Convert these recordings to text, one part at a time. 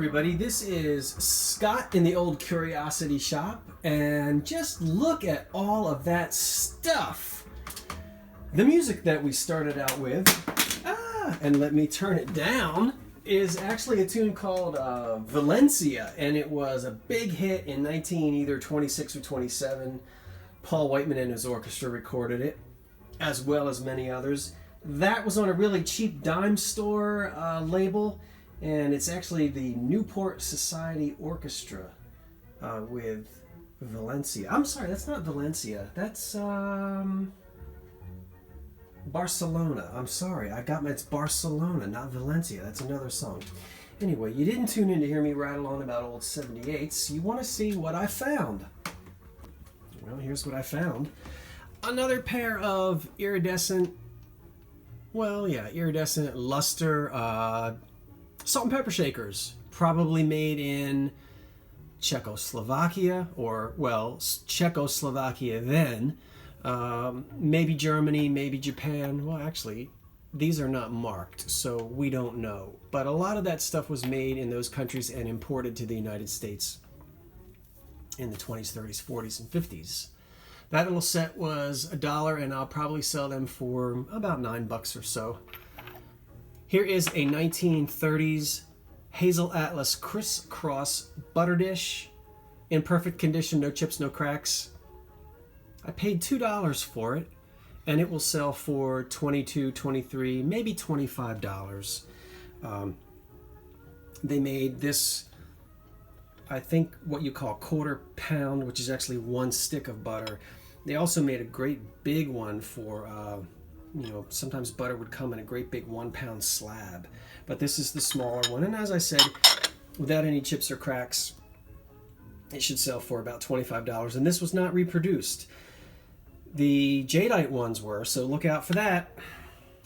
everybody, this is Scott in the old curiosity shop, and just look at all of that stuff. The music that we started out with, and let me turn it down, is actually a tune called Valencia, and it was a big hit in either 26 or 27. Paul Whiteman and his orchestra recorded it, as well as many others. That was on a really cheap dime store label, and it's actually the Newport Society Orchestra with Valencia. I'm sorry, that's not Valencia. That's Barcelona. I'm sorry, it's Barcelona, not Valencia. That's another song. Anyway, you didn't tune in to hear me rattle on about old 78s. You want to see what I found. Well, here's what I found. Another pair of iridescent luster salt and pepper shakers, probably made in Czechoslovakia, Czechoslovakia then, maybe Germany, maybe Japan. Well, actually, these are not marked, so we don't know. But a lot of that stuff was made in those countries and imported to the United States in the 20s, 30s, 40s, and 50s. That little set was $1, and I'll probably sell them for about $9 or so. Here is a 1930s Hazel Atlas crisscross butter dish, in perfect condition, no chips, no cracks. I paid $2 for it, and it will sell for $22, $23, maybe $25. They made this, I think, what you call quarter pound, which is actually one stick of butter. They also made a great big one for, sometimes butter would come in a great big 1 pound slab. But this is the smaller one. And as I said, without any chips or cracks, it should sell for about $25. And this was not reproduced. The jadeite ones were, so look out for that.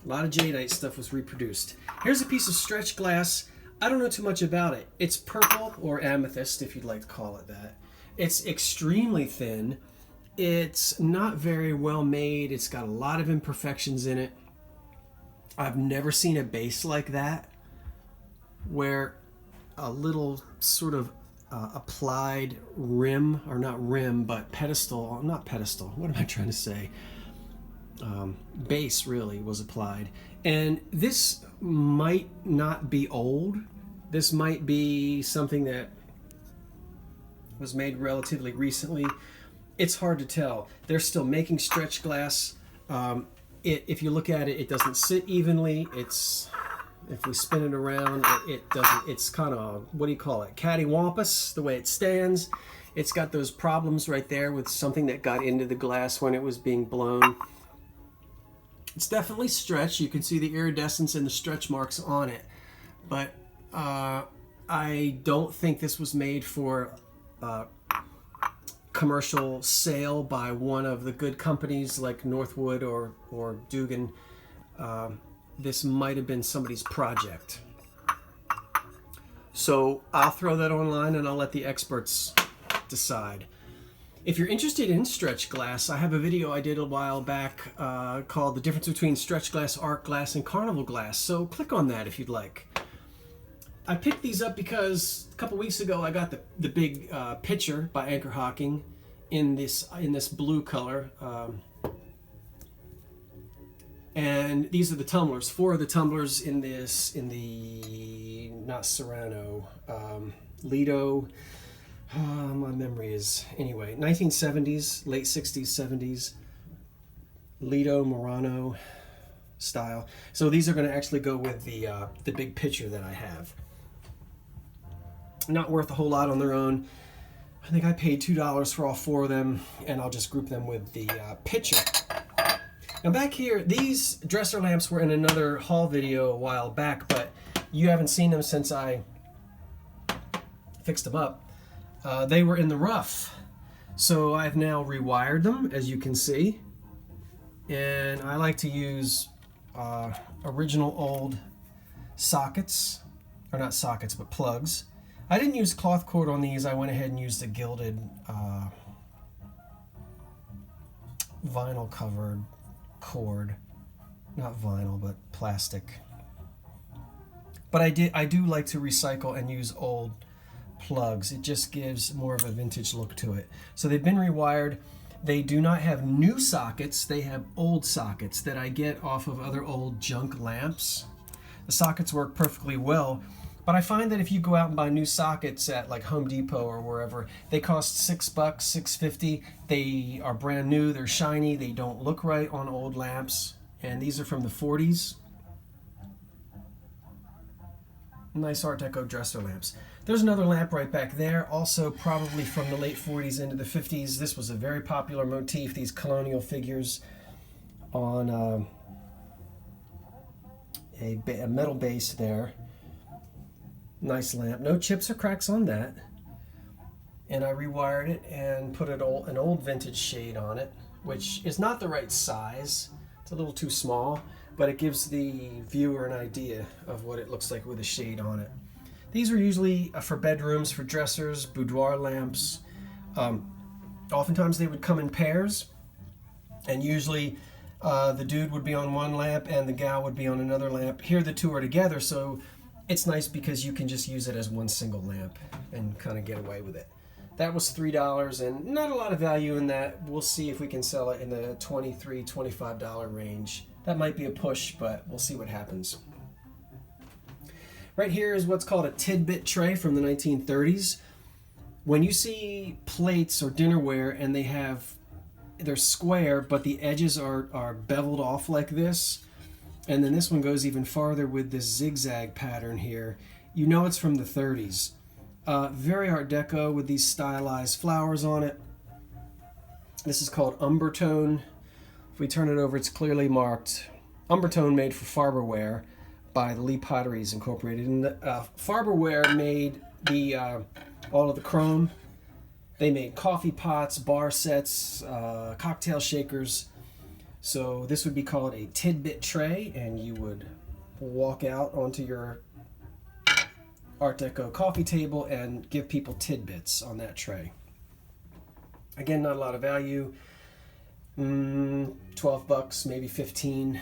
A lot of jadeite stuff was reproduced. Here's a piece of stretch glass. I don't know too much about it. It's purple, or amethyst if you'd like to call it that. It's extremely thin. It's not very well made. It's got a lot of imperfections in it. I've never seen a base like that, where a little sort of applied rim, or not rim, but pedestal, not pedestal, what am I trying to say? Base really was applied. And this might not be old. This might be something that was made relatively recently. It's hard to tell. They're still making stretch glass. If you look at it, it doesn't sit evenly. If we spin it around, it doesn't. It's kind of, what do you call it? Cattywampus, the way it stands. It's got those problems right there with something that got into the glass when it was being blown. It's definitely stretched. You can see the iridescence and the stretch marks on it. But I don't think this was made for commercial sale by one of the good companies like Northwood or Dugan. This might have been somebody's project. So I'll throw that online and I'll let the experts decide. If you're interested in stretch glass, I have a video I did a while back called The Difference Between Stretch Glass, Art Glass, and Carnival Glass. So click on that if you'd like. I picked these up because a couple weeks ago I got the big pitcher by Anchor Hocking in this blue color. And these are the tumblers. 4 of the tumblers in the not Serrano, Lido. My memory is, anyway, 1970s, late 60s, 70s, Lido, Murano style. So these are going to actually go with the big pitcher that I have. Not worth a whole lot on their own. I think I paid $2 for all 4 of them, and I'll just group them with the pitcher. Now back here, these dresser lamps were in another haul video a while back, but you haven't seen them since I fixed them up. They were in the rough. So I've now rewired them, as you can see. And I like to use original old sockets, or not sockets, but plugs. I didn't use cloth cord on these. I went ahead and used a gilded vinyl covered cord. Not vinyl, but plastic But I do like to recycle and use old plugs. It just gives more of a vintage look to it. So they've been rewired. They do not have new sockets. They have old sockets that I get off of other old junk lamps. The sockets work perfectly well, but I find that if you go out and buy new sockets at like Home Depot or wherever, they cost $6, $6.50. They are brand new, they're shiny, they don't look right on old lamps. And these are from the 40s. Nice Art Deco dresser lamps. There's another lamp right back there, also probably from the late 40s into the 50s. This was a very popular motif, these colonial figures on a metal base there. Nice lamp. No chips or cracks on that. And I rewired it and put an old vintage shade on it, which is not the right size. It's a little too small, but it gives the viewer an idea of what it looks like with a shade on it. These are usually for bedrooms, for dressers, boudoir lamps. Oftentimes they would come in pairs, and usually the dude would be on one lamp and the gal would be on another lamp. Here the two are together, so it's nice because you can just use it as one single lamp and kind of get away with it. That was $3, and not a lot of value in that. We'll see if we can sell it in the $23, $25 range. That might be a push, but we'll see what happens. Right here is what's called a tidbit tray from the 1930s. When you see plates or dinnerware and they're square, but the edges are beveled off like this, and then this one goes even farther with this zigzag pattern here, you know it's from the 30s. Very Art Deco with these stylized flowers on it. This is called Umbertone. If we turn it over, it's clearly marked Umbertone, made for Farberware by the Lee Potteries Incorporated. And Farberware made all of the chrome. They made coffee pots, bar sets, cocktail shakers. So this would be called a tidbit tray, and you would walk out onto your Art Deco coffee table and give people tidbits on that tray. Again, not a lot of value. $12, maybe 15.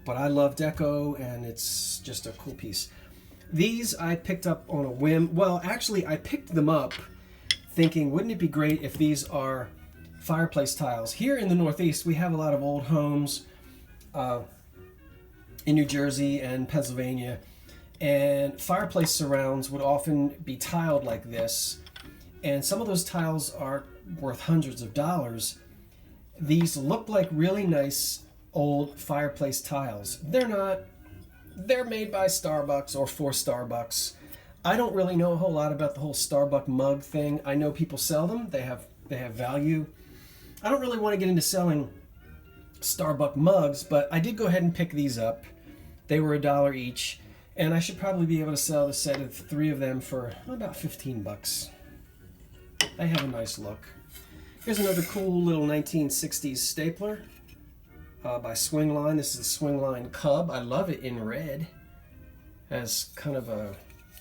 But I love deco, and it's just a cool piece. These I picked up on a whim. Well, actually, I picked them up thinking, wouldn't it be great if these are fireplace tiles? Here in the Northeast, we have a lot of old homes in New Jersey and Pennsylvania, and fireplace surrounds would often be tiled like this, and some of those tiles are worth hundreds of dollars. These look like really nice old fireplace tiles. They're not. They're made by Starbucks or for Starbucks. I don't really know a whole lot about the whole Starbucks mug thing. I know people sell them. They have value. I don't really want to get into selling Starbucks mugs, but I did go ahead and pick these up. They were $1 each, and I should probably be able to sell the set of 3 of them for about $15. They have a nice look. Here's another cool little 1960s stapler by Swingline. This is the Swingline Cub. I love it in red. Has kind of a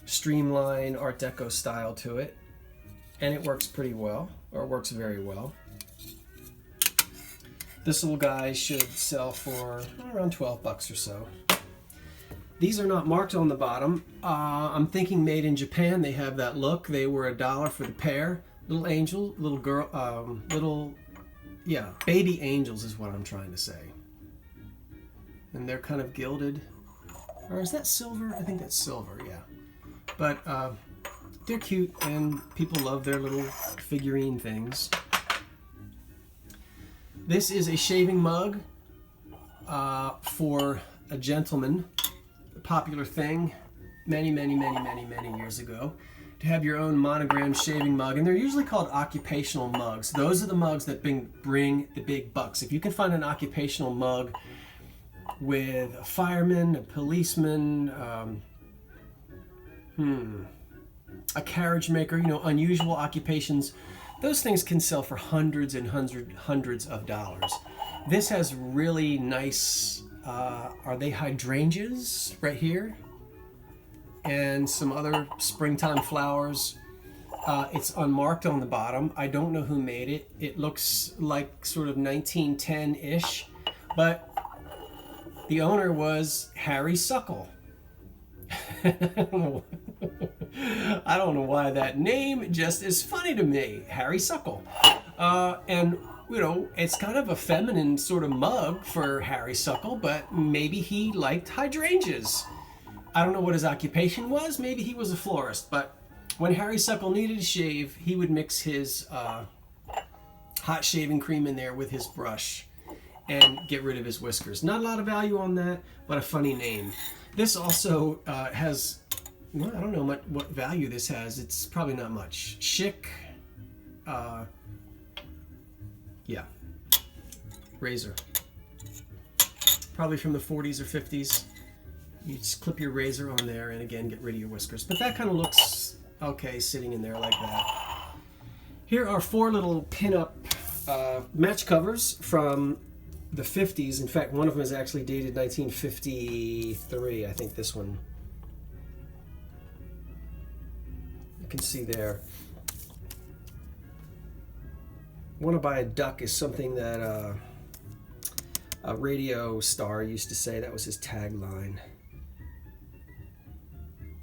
streamlined Art Deco style to it, and it works pretty well, or works very well. This little guy should sell for around $12 or so. These are not marked on the bottom. I'm thinking made in Japan. They have that look. They were $1 for the pair. Little angel, little girl, baby angels is what I'm trying to say. And they're kind of gilded. Or is that silver? I think that's silver, yeah. But they're cute, and people love their little figurine things. This is a shaving mug for a gentleman. A popular thing many years ago. To have your own monogram shaving mug, and they're usually called occupational mugs. Those are the mugs that bring the big bucks. If you can find an occupational mug with a fireman, a policeman, a carriage maker, unusual occupations, those things can sell for hundreds and hundreds of dollars. This has really nice, are they hydrangeas right here? And some other springtime flowers. It's unmarked on the bottom. I don't know who made it. It looks like sort of 1910-ish, but the owner was Harry Suckle. I don't know why that name just is funny to me. Harry Suckle. And, you know, it's kind of a feminine sort of mug for Harry Suckle, but maybe he liked hydrangeas. I don't know what his occupation was. Maybe he was a florist, but when Harry Suckle needed a shave, he would mix his hot shaving cream in there with his brush and get rid of his whiskers. Not a lot of value on that, but a funny name. This also has, well, I don't know what value this has. It's probably not much. Chic, yeah, razor. Probably from the 40s or 50s. You just clip your razor on there and again get rid of your whiskers. But that kind of looks okay sitting in there like that. Here are 4 little pin-up match covers from the 50s. In fact, one of them is actually dated 1953. I think this one. You can see there. "Want to buy a duck" is something that a radio star used to say. That was his tagline.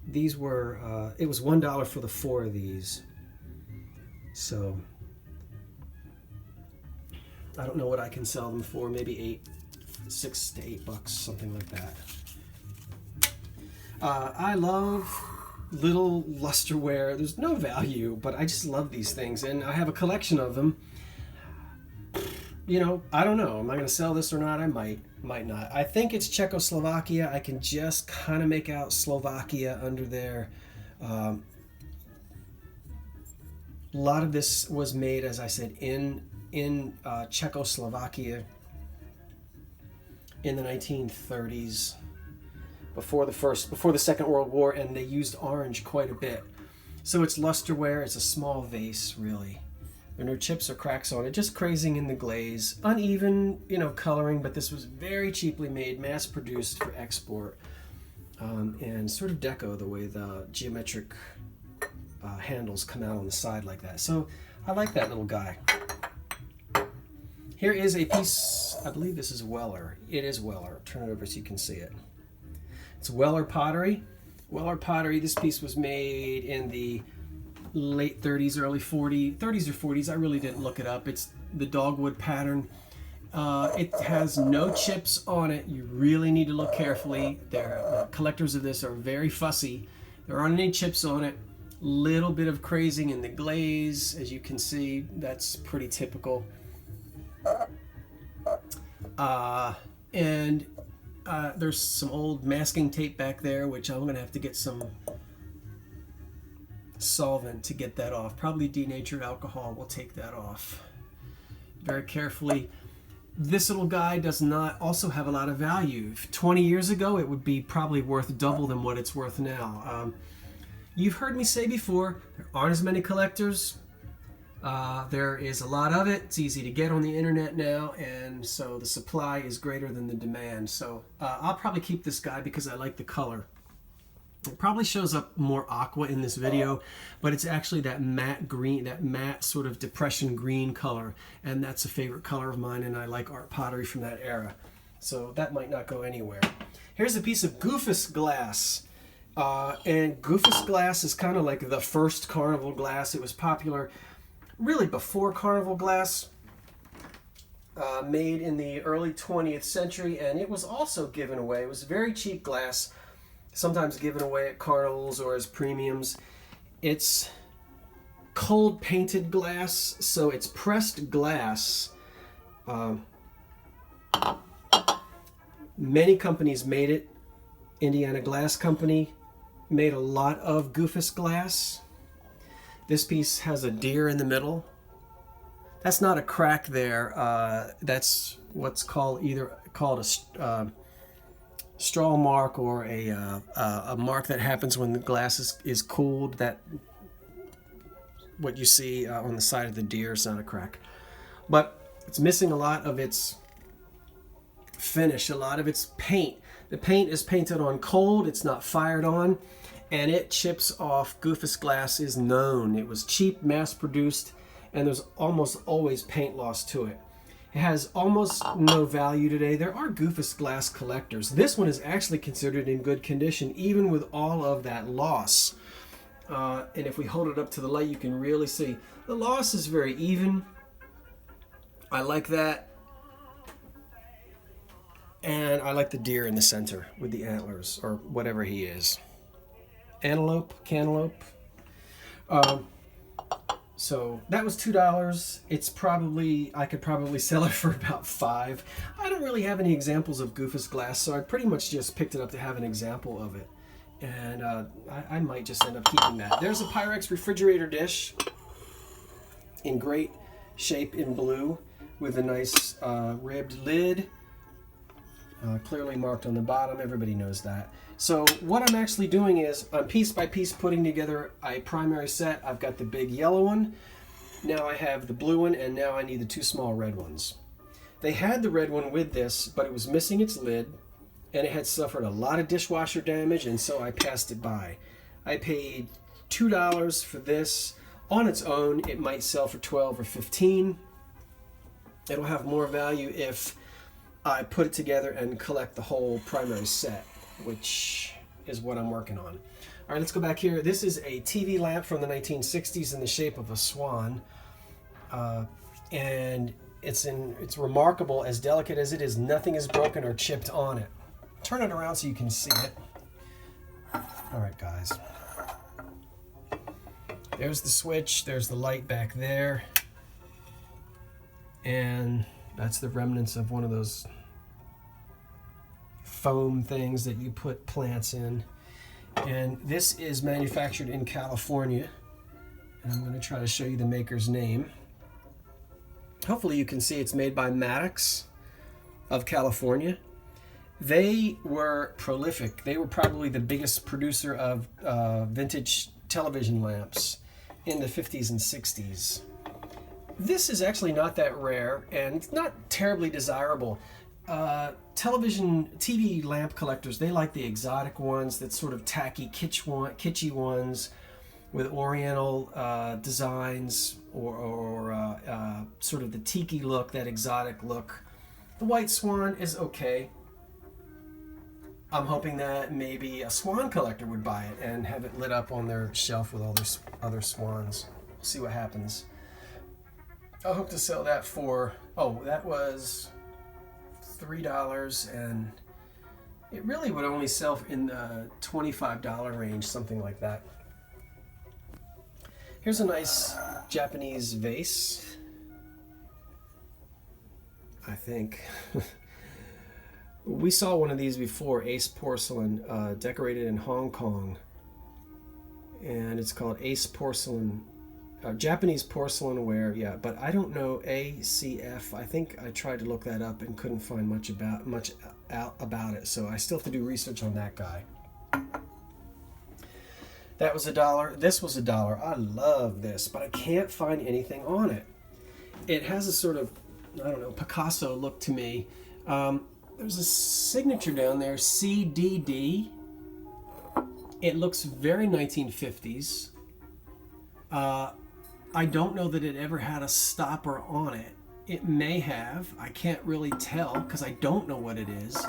These were, it was $1 for the 4 of these. So, I don't know what I can sell them for. Maybe $6 to $8, something like that. I love little lusterware. There's no value, but I just love these things. And I have a collection of them. You know, I don't know. Am I going to sell this or not? I might not. I think it's Czechoslovakia. I can just kind of make out Slovakia under there. A lot of this was made, as I said, in Czechoslovakia in the 1930s, before the Second World War, and they used orange quite a bit. So it's lusterware. It's a small vase, really. There are no chips or cracks on it, just crazing in the glaze. Uneven, you know, coloring, but this was very cheaply made, mass-produced for export. And sort of deco, the way the geometric handles come out on the side like that. So I like that little guy. Here is a piece, I believe this is Weller. It is Weller. Turn it over so you can see it. It's Weller pottery. Weller pottery, this piece was made in the late 30s, early 30s or 40s. I really didn't look it up. It's the dogwood pattern. It has no chips on it. You really need to look carefully. Collectors of this are very fussy. There aren't any chips on it. Little bit of crazing in the glaze, as you can see. That's pretty typical. There's some old masking tape back there, which I'm going to have to get some solvent to get that off. Probably denatured alcohol will take that off very carefully. This little guy does not also have a lot of value. 20 years ago, it would be probably worth double than what it's worth now. You've heard me say before, there aren't as many collectors. There is a lot of it. It's easy to get on the internet now, and so the supply is greater than the demand. So I'll probably keep this guy because I like the color. It probably shows up more aqua in this video, but it's actually that matte green, that matte sort of depression green color, and that's a favorite color of mine, and I like art pottery from that era. So that might not go anywhere. Here's a piece of Goofus glass. And Goofus glass is kind of like the first carnival glass. It was popular really before carnival glass, made in the early 20th century, and it was also given away. It was very cheap glass, sometimes given away at carnivals or as premiums. It's cold painted glass, so it's pressed glass. Many companies made it. Indiana Glass Company made a lot of Goofus glass. This piece has a deer in the middle. That's not a crack there. That's what's called a straw mark, or a mark that happens when the glass is cooled. That what you see on the side of the deer is not a crack, but it's missing a lot of its finish, a lot of its paint. The paint is painted on cold. It's not fired on, and it chips off. Goofus glass is known. It was cheap, mass-produced, and there's almost always paint loss to it. It has almost no value today. There are Goofus glass collectors. This one is actually considered in good condition, even with all of that loss. And if we hold it up to the light, you can really see the loss is very even. I like that. And I like the deer in the center with the antlers, or whatever he is. Antelope, cantaloupe. So that was $2. It's probably, I could probably sell it for about $5. I don't really have any examples of Goofus glass, so I pretty much just picked it up to have an example of it. And I might just end up keeping that. There's a Pyrex refrigerator dish in great shape in blue with a nice ribbed lid. Clearly marked on the bottom. Everybody knows that. So what I'm actually doing is I'm piece by piece putting together a primary set. I've got the big yellow one. Now I have the blue one, and now I need the 2 small red ones. They had the red one with this, but it was missing its lid, and it had suffered a lot of dishwasher damage, and so I passed it by. I paid $2 for this. On its own, it might sell for $12 or $15. It'll have more value if I put it together and collect the whole primary set, which is what I'm working on. All right, let's go back here. This is a TV lamp from the 1960s in the shape of a swan. And it's remarkable, as delicate as it is. Nothing is broken or chipped on it. Turn it around so you can see it. All right, guys. There's the switch. There's the light back there. And that's the remnants of one of those foam things that you put plants in. And this is manufactured in California. And I'm going to try to show you the maker's name. Hopefully you can see it's made by Maddox of California. They were prolific. They were probably the biggest producer of vintage television lamps in the 50s and 60s. This is actually not that rare and not terribly desirable. TV lamp collectors, they like the exotic ones, that sort of tacky, kitschy ones with oriental designs or sort of the tiki look, that exotic look. The white swan is okay. I'm hoping that maybe a swan collector would buy it and have it lit up on their shelf with all their other swans. We'll see what happens. I hope to sell that for, that was $3, and it really would only sell in the $25 range, something like that. Here's a nice Japanese vase, I think. We saw one of these before, Ace Porcelain, decorated in Hong Kong, and it's called Ace Porcelain. Japanese porcelain ware, yeah, but I don't know ACF. I think I tried to look that up and couldn't find much about it, so I still have to do research on that guy. That was $1. This was $1. I love this, but I can't find anything on it. It has a sort of, I don't know, Picasso look to me. There's a signature down there, CDD. It looks very 1950s. I don't know that it ever had a stopper on it. It may have. I can't really tell because I don't know what it is.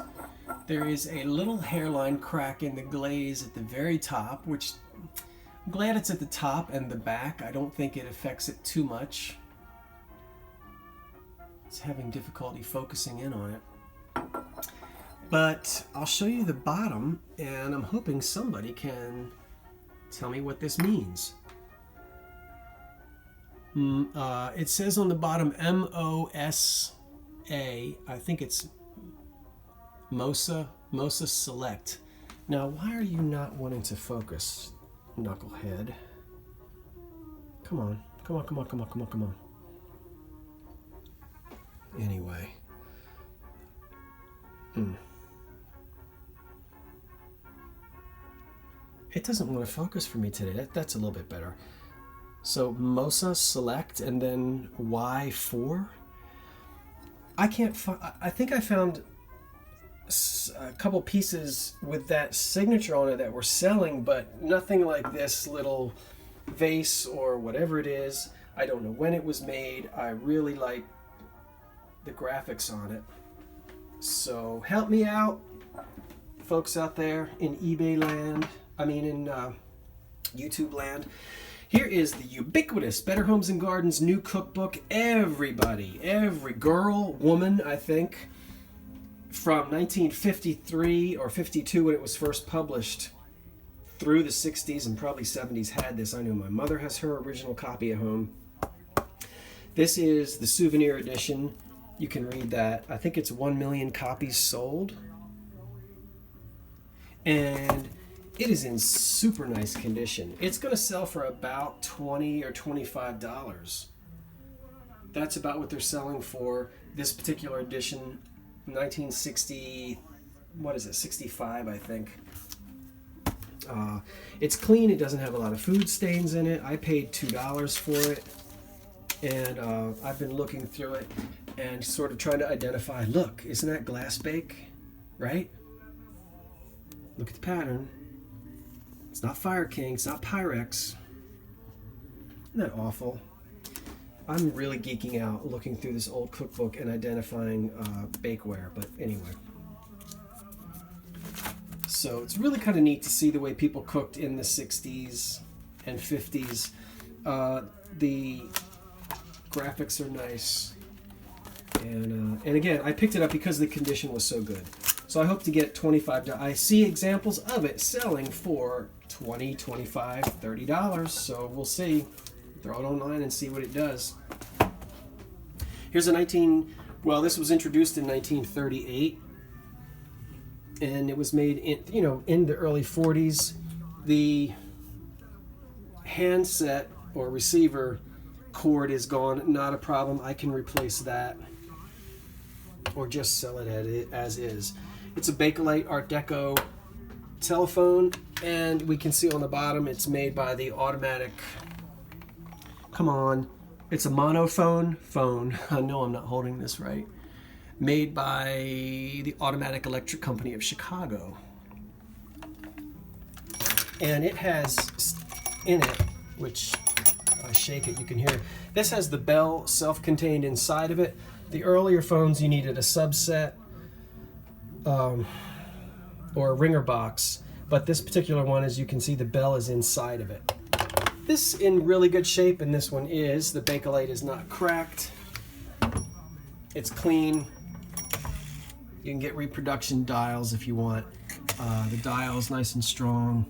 There is a little hairline crack in the glaze at the very top, which I'm glad it's at the top and the back. I don't think it affects it too much. It's having difficulty focusing in on it. But I'll show you the bottom, and I'm hoping somebody can tell me what this means. It says on the bottom M-O-S-A. I think it's Mosa Select. Now, why are you not wanting to focus, knucklehead? Come on. Anyway. It doesn't want to focus for me today. That's a little bit better. So Mosa Select and then Y4. I can't find. I think I found a couple pieces with that signature on it that were selling, but nothing like this little vase or whatever it is. I don't know when it was made. I really like the graphics on it. So help me out, folks out there in eBay land, in YouTube land. Here is the ubiquitous Better Homes and Gardens new cookbook. Everybody, every girl, woman, I think, from 1953 or 52 when it was first published through the 60s and probably 70s had this. I know my mother has her original copy at home. This is the souvenir edition. You can read that. I think it's 1 million copies sold. And it is in super nice condition. It's going to sell for about $20 or $25. That's about what they're selling for this particular edition, 1960, 65, I think. It's clean. It doesn't have a lot of food stains in it. I paid $2 for it. And I've been looking through it and sort of trying to identify, look, isn't that glass bake, right? Look at the pattern. It's not Fire King, it's not Pyrex. Isn't that awful? I'm really geeking out looking through this old cookbook and identifying bakeware, but anyway. So it's really kind of neat to see the way people cooked in the 60s and 50s. The graphics are nice. And again, I picked it up because the condition was so good. So I hope to get $25. I see examples of it selling for $20, $25, $30. So we'll see. Throw it online and see what it does. Here's this was introduced in 1938. And it was made in the early 40s. The handset or receiver cord is gone. Not a problem. I can replace that. Or just sell it as is. It's a Bakelite Art Deco telephone, and we can see on the bottom it's made by the automatic. Come on, it's a monophone phone. I know I'm not holding this right. Made by the Automatic Electric Company of Chicago, and it has in it, which if I shake it, you can hear. This has the bell self-contained inside of it. The earlier phones, you needed a subset. Or a ringer box, but this particular one, as you can see, the bell is inside of it. This in really good shape, and this one is. The Bakelite is not cracked. It's clean. You can get reproduction dials if you want. The dial is nice and strong.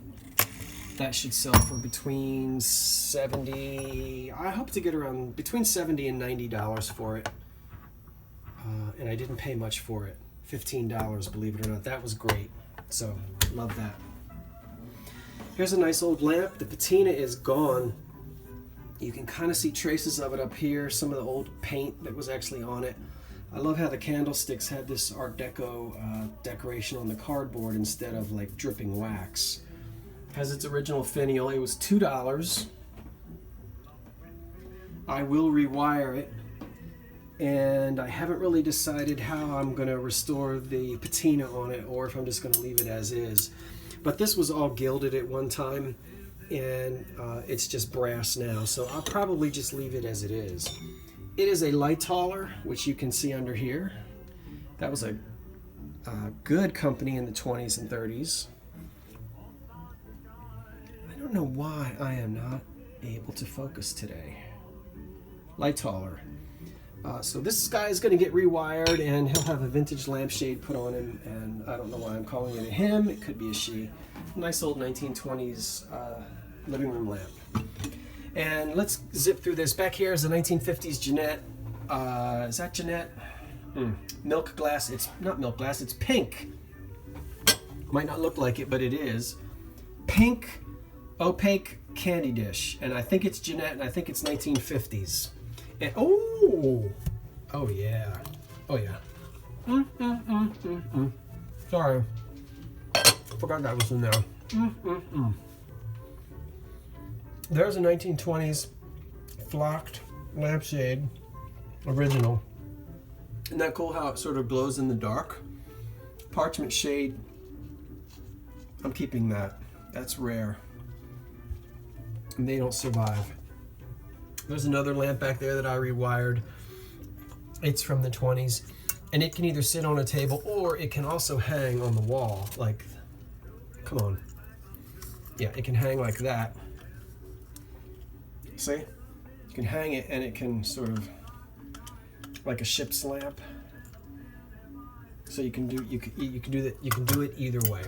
That should sell for between $70. I hope to get around between $70 and $90 for it. And I didn't pay much for it. $15, believe it or not. That was great. So, love that. Here's a nice old lamp. The patina is gone. You can kind of see traces of it up here. Some of the old paint that was actually on it. I love how the candlesticks had this Art Deco decoration on the cardboard instead of like dripping wax. Has its original finial. It was $2. I will rewire it. And I haven't really decided how I'm going to restore the patina on it or if I'm just going to leave it as is. But this was all gilded at one time, and it's just brass now, so I'll probably just leave it as it is. It is a light hauler, which you can see under here. That was a good company in the 20s and 30s. I don't know why I am not able to focus today. Light hauler. So this guy is going to get rewired, and he'll have a vintage lampshade put on him, and I don't know why I'm calling it a him. It could be a she. Nice old 1920s living room lamp. And let's zip through this. Back here is a 1950s Jeanette. Is that Jeanette? Milk glass. It's not milk glass. It's pink. Might not look like it, but it is. Pink, opaque candy dish. And I think it's Jeanette, and I think it's 1950s. And, oh yeah. Oh yeah. Sorry. Forgot that was in there. There's a 1920s flocked lampshade, original. Isn't that cool how it sort of glows in the dark? Parchment shade. I'm keeping that. That's rare. And they don't survive. There's another lamp back there that I rewired. It's from the 20s, and it can either sit on a table or it can also hang on the wall. Like, come on. Yeah, it can hang like that. See? You can hang it and it can sort of, like a ship's lamp. So you can do it either way.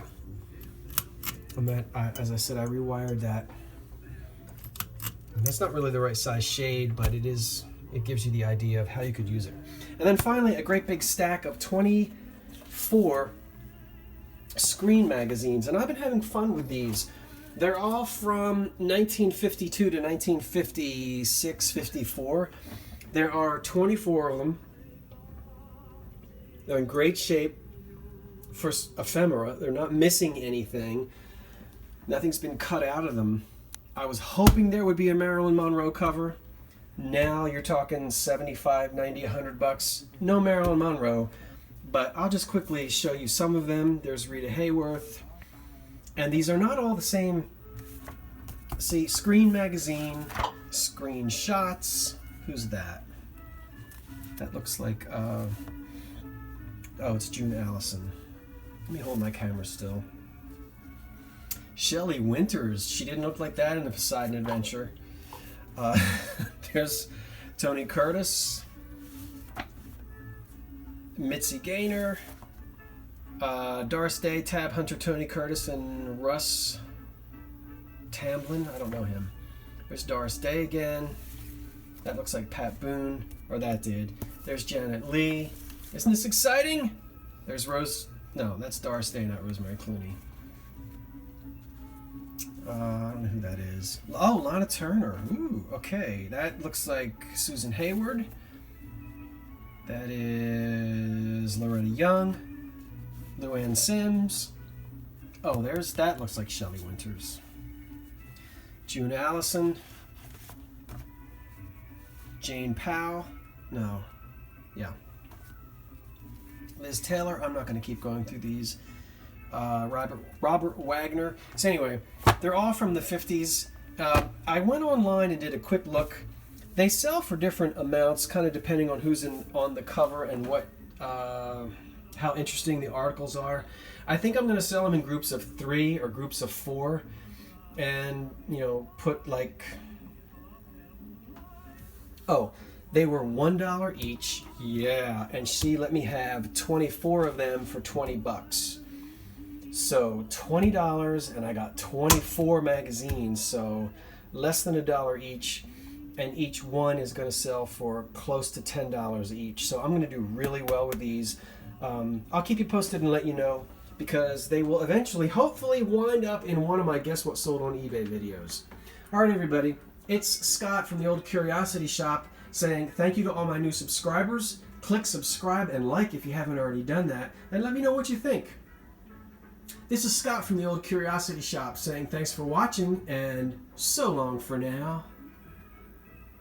As I said, I rewired that. And that's not really the right size shade, but it gives you the idea of how you could use it. And then finally, a great big stack of 24 screen magazines. And I've been having fun with these. They're all from 1952 to 1956, 54. There are 24 of them. They're in great shape for ephemera. They're not missing anything. Nothing's been cut out of them. I was hoping there would be a Marilyn Monroe cover. Now you're talking 75, 90, 100 bucks. No Marilyn Monroe. But I'll just quickly show you some of them. There's Rita Hayworth. And these are not all the same. See, Screen Magazine, Screenshots. Who's that? That looks like... oh, it's June Allison. Let me hold my camera still. Shelley Winters. She didn't look like that in the Poseidon Adventure. There's Tony Curtis. Mitzi Gaynor. Doris Day, Tab Hunter, Tony Curtis, and Russ Tamblyn. I don't know him. There's Doris Day again. That looks like Pat Boone. Or that did. There's Janet Leigh. Isn't this exciting? There's Rose... No, that's Doris Day, not Rosemary Clooney. I don't know who that is. Oh, Lana Turner. Ooh, okay. That looks like Susan Hayward. That is Loretta Young. Luann Sims. Oh, that looks like Shelley Winters. June Allison. Jane Powell. No. Yeah. Liz Taylor. I'm not going to keep going through these. Robert Wagner. So anyway, they're all from the 50s. I went online and did a quick look. They sell for different amounts, kind of depending on who's on the cover and what, how interesting the articles are. I think I'm going to sell them in groups of 3 or groups of 4, and put like. Oh, they were $1 each. Yeah, and she let me have 24 of them for 20 bucks. So $20, and I got 24 magazines, so less than $1 each, and each one is going to sell for close to $10 each. So I'm going to do really well with these. I'll keep you posted and let you know, because they will eventually, hopefully, wind up in one of my Guess What Sold on eBay videos. All right, everybody, it's Scott from the Old Curiosity Shop saying thank you to all my new subscribers. Click subscribe and like if you haven't already done that, and let me know what you think. This is Scott from the Old Curiosity Shop saying thanks for watching, and so long for now.